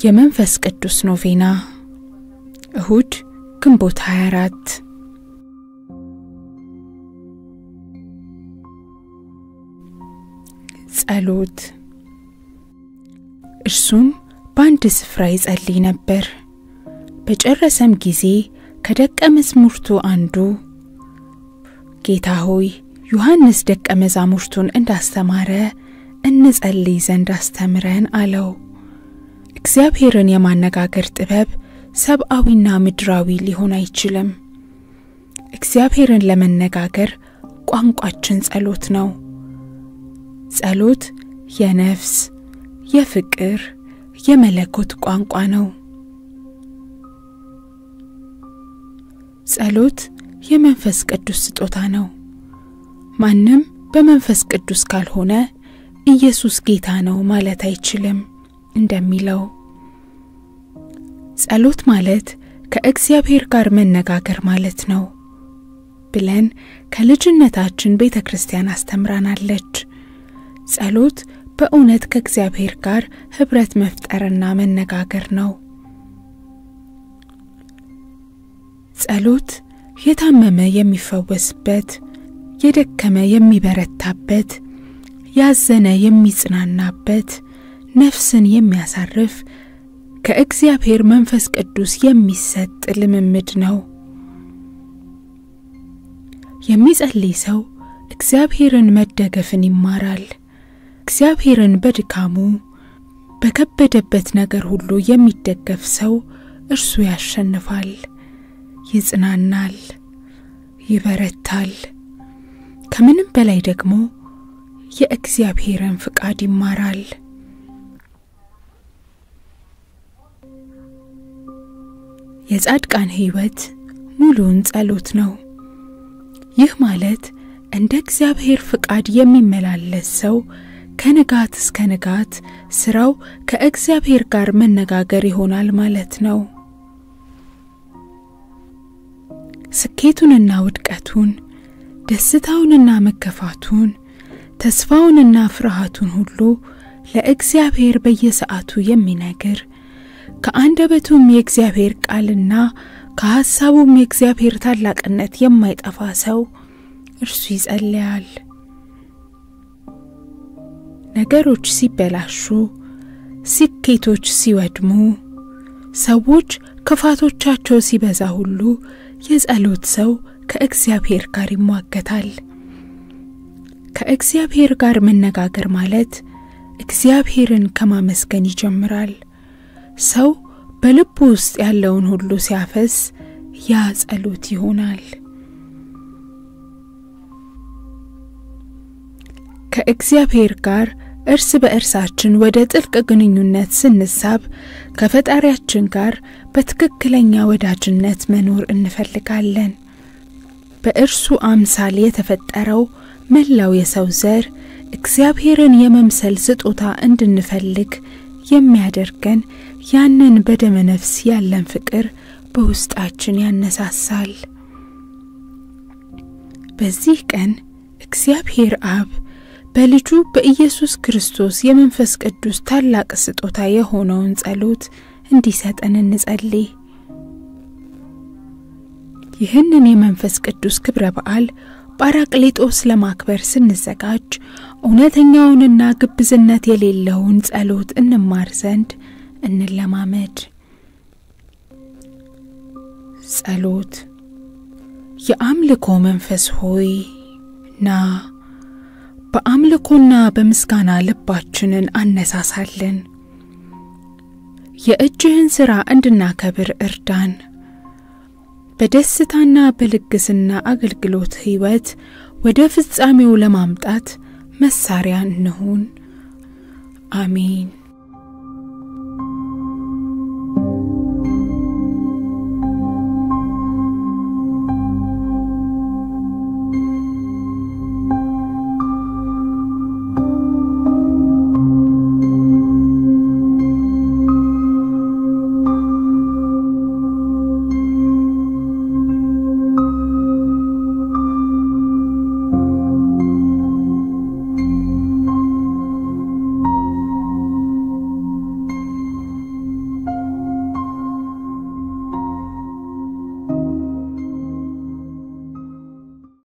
የመንፈስ ቅዱስ ኖቬና እሁድ ግንቦት 24 ጸሎት። እርሱም በአንድ ስፍራ ይጸልይ ነበር። በጨረሰም ጊዜ ከደቀ መዛሙርቱ አንዱ ጌታ ሆይ ዮሐንስ ደቀ መዛሙርቱን እንዳስተማረ እንጸልይ ዘንድ አስተምረን አለው። እግዚአብሔርን የማነጋገር ጥበብ ሰብአዊና ምድራዊ ሊሆን አይችልም። እግዚአብሔርን ለመነጋገር ቋንቋችን ጸሎት ነው። ጸሎት የነፍስ፣ የፍቅር፣ የመለኮት ቋንቋ ነው። ጸሎት የመንፈስ ቅዱስ ስጦታ ነው። ማንም በመንፈስ ቅዱስ ካልሆነ ኢየሱስ ጌታ ነው ማለት አይችልም እንደሚለው ጸሎት ማለት ከእግዚአብሔር ጋር መነጋገር ማለት ነው ብለን ከልጅነታችን ቤተክርስቲያን አስተምራናለች። ጸሎት በእውነት ከእግዚአብሔር ጋር ህብረት መፍጠርና መነጋገር ነው። ጸሎት የታመመ የሚፈወስበት፣ የደከመ የሚበረታበት፣ ያዘነ የሚጽናናበት፣ ነፍስን የሚያሳርፍ ከእግዚአብሔር መንፈስ ቅዱስ የሚሰጥ ልምምድ ነው። የሚጸልይ ሰው እግዚአብሔርን መደገፍን ይማራል። እግዚአብሔርን በድካሙ በከበደበት ነገር ሁሉ የሚደገፍ ሰው እርሱ ያሸንፋል፣ ይጽናናል፣ ይበረታል። ከምንም በላይ ደግሞ የእግዚአብሔርን ፍቃድ ይማራል። የጻድቃን ሕይወት ሙሉን ጸሎት ነው። ይህ ማለት እንደ እግዚአብሔር ፍቃድ የሚመላለስ ሰው ከንጋት እስከ ንጋት ስራው ከእግዚአብሔር ጋር መነጋገር ይሆናል ማለት ነው። ስኬቱንና ውድቀቱን፣ ደስታውንና መከፋቱን፣ ተስፋውንና ፍርሃቱን ሁሉ ለእግዚአብሔር በየሰዓቱ የሚነግር ከአንደበቱም የእግዚአብሔር ቃልና ከሐሳቡም የእግዚአብሔር ታላቅነት የማይጠፋ ሰው እርሱ ይጸልያል። ነገሮች ሲበላሹ፣ ስኬቶች ሲወድሙ፣ ሰዎች ክፋቶቻቸው ሲበዛ ሁሉ የጸሎት ሰው ከእግዚአብሔር ጋር ይሟገታል። ከእግዚአብሔር ጋር መነጋገር ማለት እግዚአብሔርን ከማመስገን ይጀምራል። ሰው በልቡ ውስጥ ያለውን ሁሉ ሲያፈስ ያ ጸሎት ይሆናል። ከእግዚአብሔር ጋር እርስ በእርሳችን ወደ ጥልቅ ግንኙነት ስንሳብ ከፈጣሪያችን ጋር በትክክለኛ ወዳጅነት መኖር እንፈልጋለን። በእርሱ አምሳል የተፈጠረው መላው የሰው ዘር እግዚአብሔርን የመምሰል ስጦታ እንድንፈልግ የሚያደርገን ያንን በደመ ነፍስ ያለን ፍቅር በውስጣችን ያነሳሳል። በዚህ ቀን እግዚአብሔር አብ በልጁ በኢየሱስ ክርስቶስ የመንፈስ ቅዱስ ታላቅ ስጦታ የሆነውን ጸሎት እንዲሰጠን እንጸልይ። ይህንን የመንፈስ ቅዱስ ክብረ በዓል ጳራቅሊጦስ ለማክበር ስንዘጋጅ እውነተኛውንና ግብዝነት የሌለውን ጸሎት እንማር ዘንድ እንለማመድ። ጸሎት። የአምልኮ መንፈስ ሆይ ና፣ በአምልኮና በምስጋና ልባችንን አነሳሳለን። የእጅህን ሥራ እንድናከብር እርዳን። በደስታና በልግስና አገልግሎት ሕይወት ወደ ፍጻሜው ለማምጣት መሳሪያ እንሁን። አሜን።